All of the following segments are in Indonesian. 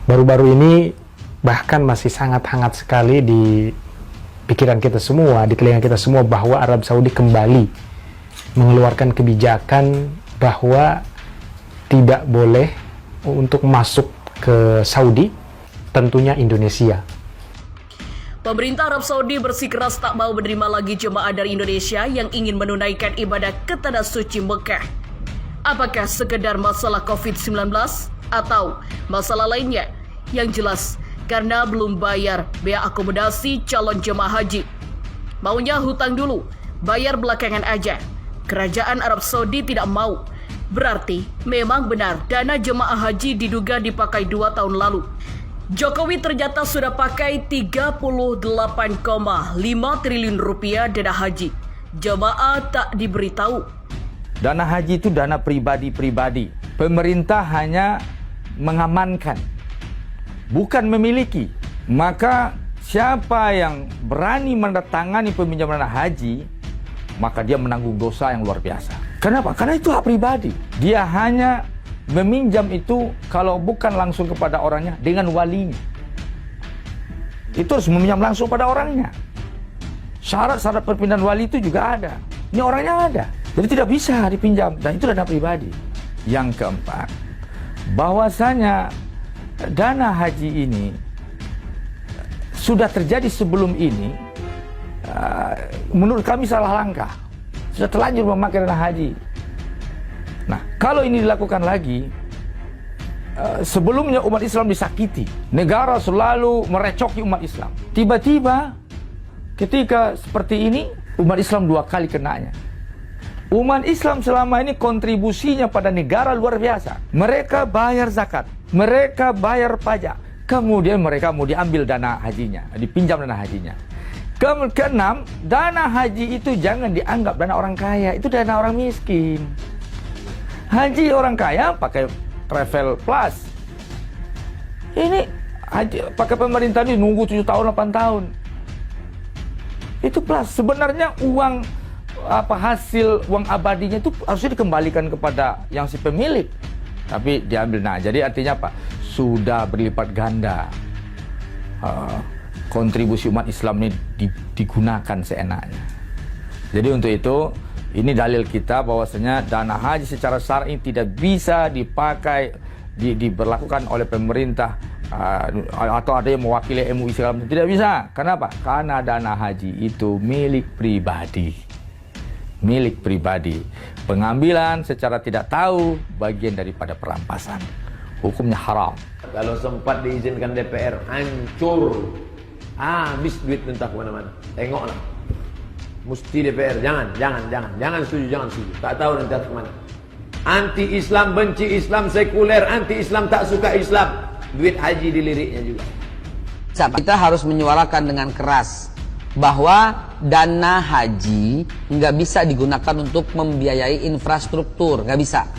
Baru-baru ini bahkan masih sangat hangat sekali di pikiran kita semua, di telinga kita semua, bahwa Arab Saudi kembali mengeluarkan kebijakan bahwa tidak boleh untuk masuk ke Saudi, tentunya Indonesia. Pemerintah Arab Saudi bersikeras tak mau menerima lagi jemaah dari Indonesia yang ingin menunaikan ibadah ke Tanah Suci Mekah. Apakah sekedar masalah COVID-19 atau masalah lainnya? Yang jelas, karena belum bayar biaya akomodasi calon jemaah haji. Maunya hutang dulu, bayar belakangan aja. Kerajaan Arab Saudi tidak mau. Berarti memang benar dana jemaah haji diduga dipakai 2 tahun lalu. Jokowi ternyata sudah pakai 38,5 triliun rupiah dana haji. Jemaah tak diberitahu. Dana haji itu dana pribadi-pribadi. Pemerintah hanya mengamankan, bukan memiliki. Maka siapa yang berani menandatangani peminjaman dana haji, maka dia menanggung dosa yang luar biasa. Kenapa? Karena itu hak pribadi. Dia hanya meminjam itu kalau bukan langsung kepada orangnya, dengan walinya. Itu harus meminjam langsung pada orangnya. Syarat-syarat perpindahan wali itu juga ada. Ini orangnya ada. Jadi tidak bisa dipinjam. Dan itu dana pribadi. Yang keempat, bahwasanya dana haji ini sudah terjadi sebelum ini, menurut kami salah langkah. Sudah terlanjur memakai dana haji. Nah, kalau ini dilakukan lagi, sebelumnya umat Islam disakiti. Negara selalu merecoki umat Islam. Tiba-tiba ketika seperti ini, umat Islam 2 kali kenanya. Umat Islam selama ini kontribusinya pada negara luar biasa. Mereka bayar zakat, mereka bayar pajak. Kemudian mereka mau diambil dana hajinya, dipinjam dana hajinya. Keenam, dana haji itu jangan dianggap dana orang kaya, itu dana orang miskin. Haji orang kaya pakai travel plus. Ini haji pakai pemerintah ini nunggu 7 tahun 8 tahun. Itu plus. Sebenarnya uang hasil uang abadinya itu harusnya dikembalikan kepada yang si pemilik. Tapi diambil. Nah, jadi artinya apa? Sudah berlipat ganda. Kontribusi umat Islam ini digunakan seenaknya. Jadi untuk itu, ini dalil kita bahwasanya dana haji secara syar'i tidak bisa dipakai, diberlakukan oleh pemerintah atau ada yang mewakili MUI segala macam. Tidak bisa. Kenapa? Karena dana haji itu milik pribadi. Milik pribadi. Pengambilan secara tidak tahu bagian daripada perampasan. Hukumnya haram. Kalau sempat diizinkan DPR, hancur. Habis duit mentah kemana-mana. Tengoklah. Mesti DPR, jangan setuju. Tak tahu nanti harus kemana. Anti-Islam, benci Islam, sekuler, anti-Islam, tak suka Islam. Duit haji diliriknya juga. Kita harus menyuarakan dengan keras bahwa dana haji nggak bisa digunakan untuk membiayai infrastruktur, nggak bisa.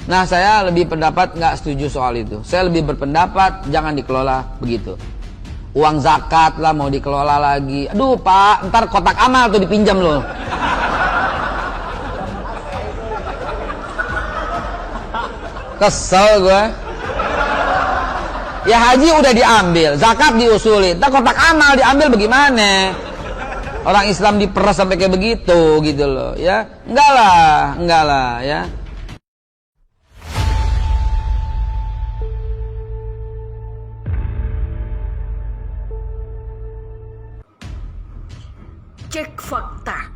Nah, saya lebih pendapat nggak setuju soal itu. Saya lebih berpendapat jangan dikelola begitu. Uang zakat lah mau dikelola lagi. Aduh Pak, ntar kotak amal tuh dipinjam loh. Kesel gue. Ya haji udah diambil, zakat diusulin, ntar kotak amal diambil bagaimana? Orang Islam diperas sampai kayak begitu gitu loh, ya. Enggak lah, ya. Cek fakta.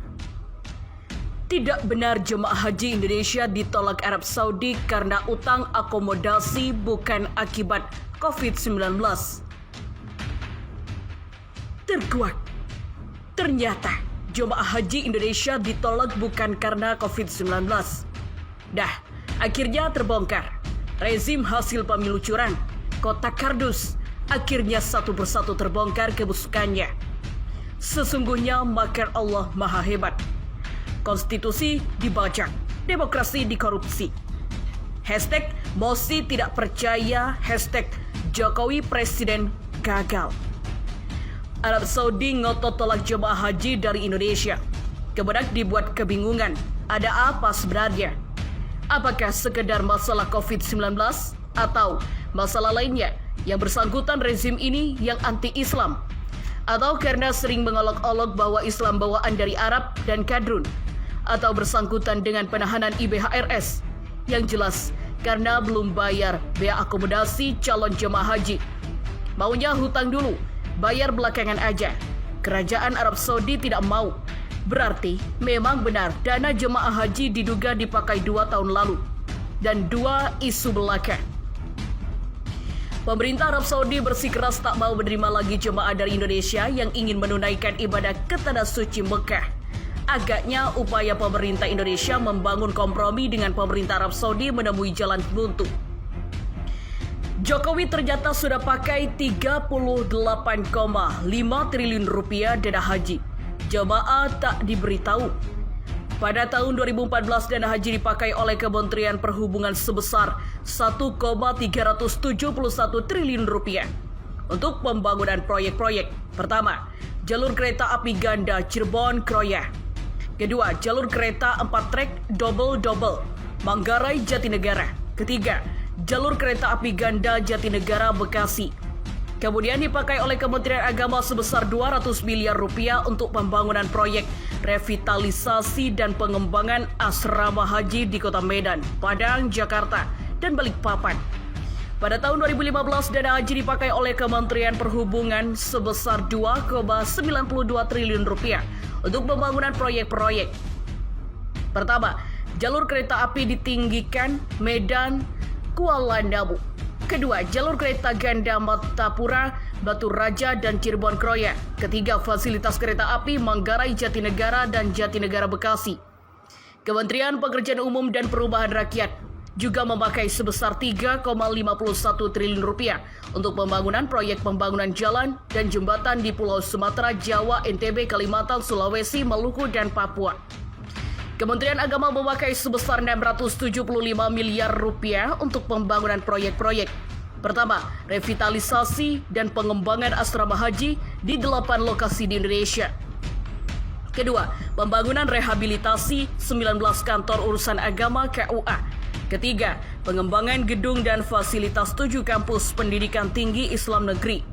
Tidak benar jemaah haji Indonesia ditolak Arab Saudi karena utang akomodasi, bukan akibat COVID-19. Terkuak. Ternyata jemaah haji Indonesia ditolak bukan karena COVID-19. Dah, akhirnya terbongkar. Rezim hasil pemilu curang, kotak kardus, akhirnya satu persatu terbongkar kebusukannya. Sesungguhnya makar Allah maha hebat. Konstitusi dibajak, demokrasi dikorupsi. Hashtag Mosi tidak percaya, hashtag Jokowi Presiden gagal. Arab Saudi ngotot tolak jemaah haji dari Indonesia. Kemudian dibuat kebingungan, ada apa sebenarnya? Apakah sekedar masalah COVID-19 atau masalah lainnya yang bersangkutan rezim ini yang anti-Islam, atau karena sering mengolok-olok bahwa Islam bawaan dari Arab dan kadrun, atau bersangkutan dengan penahanan IBHRS, yang jelas karena belum bayar biaya akomodasi calon jemaah haji. Maunya hutang dulu, bayar belakangan aja. Kerajaan Arab Saudi tidak mau. Berarti memang benar dana jemaah haji diduga dipakai 2 tahun lalu. Dan 2 isu belaka. Pemerintah Arab Saudi bersikeras tak mau menerima lagi jemaah dari Indonesia yang ingin menunaikan ibadah ke Tanah Suci Mekah. Agaknya upaya pemerintah Indonesia membangun kompromi dengan pemerintah Arab Saudi menemui jalan buntu. Jokowi ternyata sudah pakai 38,5 triliun rupiah dana haji. Jemaah tak diberitahu. Pada tahun 2014 dana haji dipakai oleh Kementerian Perhubungan sebesar 1,371 triliun rupiah untuk pembangunan proyek-proyek. Pertama, jalur kereta api ganda Cirebon-Kroya. Kedua, jalur kereta 4 trek double-double Manggarai Jatinegara. Ketiga, jalur kereta api ganda Jatinegara Bekasi. Kemudian dipakai oleh Kementerian Agama sebesar 200 miliar rupiah untuk pembangunan proyek revitalisasi dan pengembangan asrama haji di Kota Medan, Padang, Jakarta, dan Balikpapan. Pada tahun 2015, dana haji dipakai oleh Kementerian Perhubungan sebesar 2,92 triliun rupiah untuk pembangunan proyek-proyek. Pertama, jalur kereta api ditinggikan Medan, Kuala Namu. Kedua, jalur kereta ganda Martapura, Batu Raja, dan Cirebon Kroya. Ketiga, fasilitas kereta api Manggarai Jatinegara dan Jatinegara Bekasi. Kementerian Pekerjaan Umum dan Perumahan Rakyat juga memakai sebesar 3,51 triliun rupiah untuk pembangunan proyek pembangunan jalan dan jembatan di Pulau Sumatera, Jawa, NTB, Kalimantan, Sulawesi, Maluku, dan Papua. Kementerian Agama memakai sebesar 675 miliar rupiah untuk pembangunan proyek-proyek. Pertama, revitalisasi dan pengembangan asrama haji di 8 lokasi di Indonesia. Kedua, pembangunan rehabilitasi 19 kantor urusan agama KUA. Ketiga, pengembangan gedung dan fasilitas 7 kampus pendidikan tinggi Islam negeri.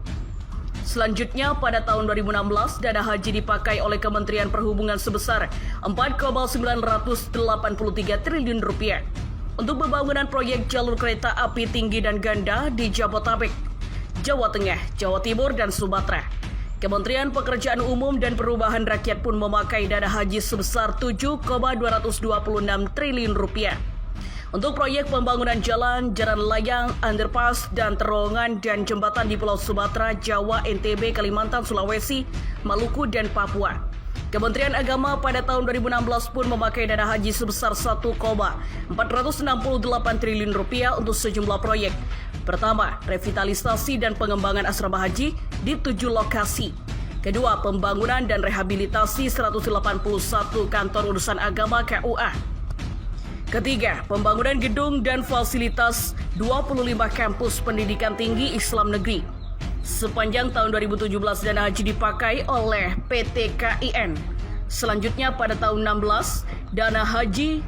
Selanjutnya, pada tahun 2016, dana haji dipakai oleh Kementerian Perhubungan sebesar 4,983 triliun rupiah untuk pembangunan proyek jalur kereta api tinggi dan ganda di Jabodetabek, Jawa Tengah, Jawa Timur, dan Sumatera. Kementerian Pekerjaan Umum dan Perumahan Rakyat pun memakai dana haji sebesar 7,226 triliun rupiah untuk proyek pembangunan jalan layang, underpass, dan terowongan dan jembatan di Pulau Sumatera, Jawa, NTB, Kalimantan, Sulawesi, Maluku, dan Papua. Kementerian Agama pada tahun 2016 pun memakai dana haji sebesar 1,468 triliun rupiah untuk sejumlah proyek. Pertama, revitalisasi dan pengembangan asrama haji di 7 lokasi. Kedua, pembangunan dan rehabilitasi 181 kantor urusan agama KUA. Ketiga, pembangunan gedung dan fasilitas 25 kampus pendidikan tinggi Islam negeri. Sepanjang tahun 2017 dana haji dipakai oleh PT KIN. Selanjutnya pada tahun 16, dana haji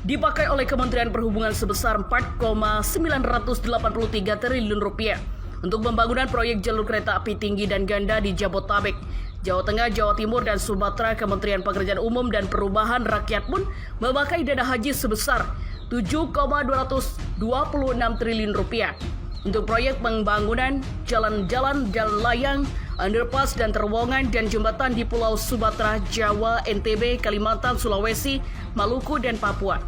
dipakai oleh Kementerian Perhubungan sebesar 4,983 triliun rupiah untuk pembangunan proyek jalur kereta api tinggi dan ganda di Jabodetabek, Jawa Tengah, Jawa Timur, dan Sumatera. Kementerian Pekerjaan Umum dan Perumahan Rakyat pun memakai dana haji sebesar 7,226 triliun rupiah untuk proyek pembangunan jalan-jalan layang, underpass, dan terowongan dan jembatan di Pulau Sumatera, Jawa, NTB, Kalimantan, Sulawesi, Maluku, dan Papua.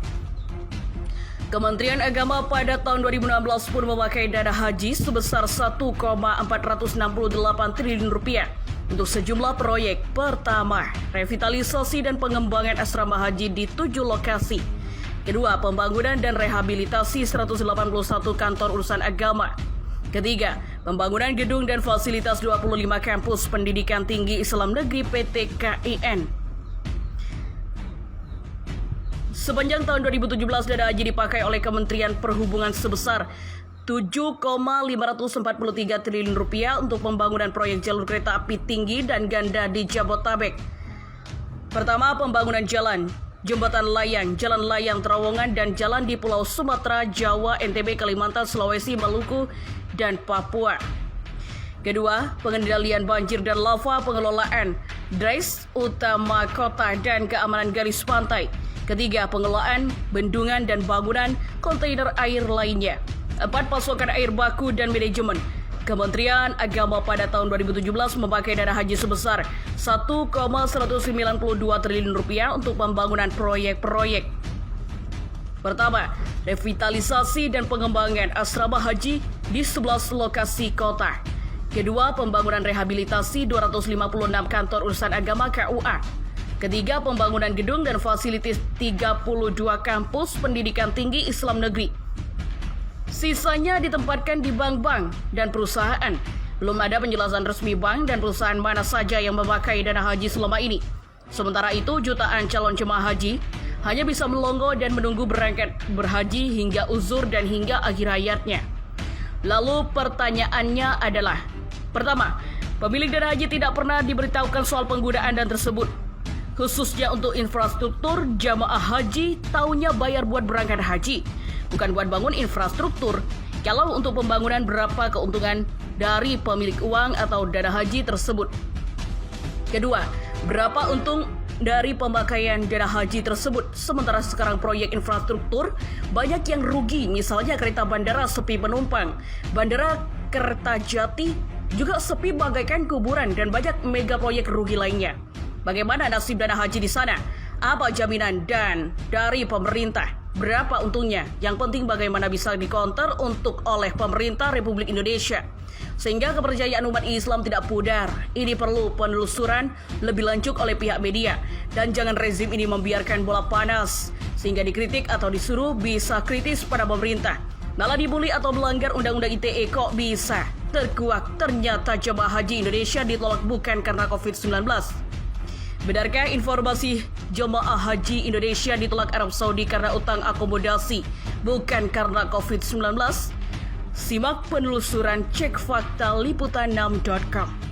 Kementerian Agama pada tahun 2016 pun memakai dana haji sebesar 1,468 triliun rupiah untuk sejumlah proyek. Pertama, revitalisasi dan pengembangan asrama haji di 7 lokasi. Kedua, pembangunan dan rehabilitasi 181 kantor urusan agama. Ketiga, pembangunan gedung dan fasilitas 25 kampus pendidikan tinggi Islam negeri PT KIN. Sepanjang tahun 2017 dana haji dipakai oleh Kementerian Perhubungan sebesar 7,543 triliun rupiah untuk pembangunan proyek jalur kereta api tinggi dan ganda di Jabodetabek. Pertama, pembangunan jalan jembatan layang, jalan layang terowongan, dan jalan di Pulau Sumatera, Jawa, NTB, Kalimantan, Sulawesi, Maluku, dan Papua. Kedua, pengendalian banjir dan lava, pengelolaan drainase utama kota dan keamanan garis pantai. Ketiga, pengelolaan bendungan dan bangunan kontainer air lainnya. 4, pasokan air baku dan manajemen. Kementerian Agama pada tahun 2017 memakai dana haji sebesar 1,192 triliun rupiah untuk pembangunan proyek-proyek. Pertama, revitalisasi dan pengembangan asrama haji di 11 lokasi kota. Kedua, pembangunan rehabilitasi 256 kantor urusan agama KUA. Ketiga, pembangunan gedung dan fasilitas 32 kampus pendidikan tinggi Islam negeri. Sisanya ditempatkan di bank-bank dan perusahaan. Belum ada penjelasan resmi bank dan perusahaan mana saja yang memakai dana haji selama ini. Sementara itu, jutaan calon jemaah haji hanya bisa melongo dan menunggu berangkat berhaji hingga uzur dan hingga akhir hayatnya. Lalu pertanyaannya adalah, pertama, pemilik dana haji tidak pernah diberitahukan soal penggunaan dana tersebut. Khususnya untuk infrastruktur, jamaah haji taunya bayar buat berangkat haji, bukan buat bangun infrastruktur. Kalau untuk pembangunan, berapa keuntungan dari pemilik uang atau dana haji tersebut? Kedua, berapa untung dari pemakaian dana haji tersebut? Sementara sekarang proyek infrastruktur banyak yang rugi, misalnya kereta bandara sepi penumpang, Bandara Kertajati juga sepi bagaikan kuburan, dan banyak mega proyek rugi lainnya. Bagaimana nasib dana haji di sana? Apa jaminan dan dari pemerintah? Berapa untungnya? Yang penting bagaimana bisa dikonter untuk oleh pemerintah Republik Indonesia, sehingga kepercayaan umat Islam tidak pudar. Ini perlu penelusuran lebih lanjut oleh pihak media, dan jangan rezim ini membiarkan bola panas sehingga dikritik atau disuruh bisa kritis pada pemerintah, malah dibully atau melanggar undang-undang ITE. Kok bisa terkuak? Ternyata jemaah haji Indonesia ditolak bukan karena COVID-19. Benarkah informasi jemaah haji Indonesia ditolak Arab Saudi karena utang akomodasi, bukan karena COVID-19? Simak penelusuran, cek fakta liputan6.com.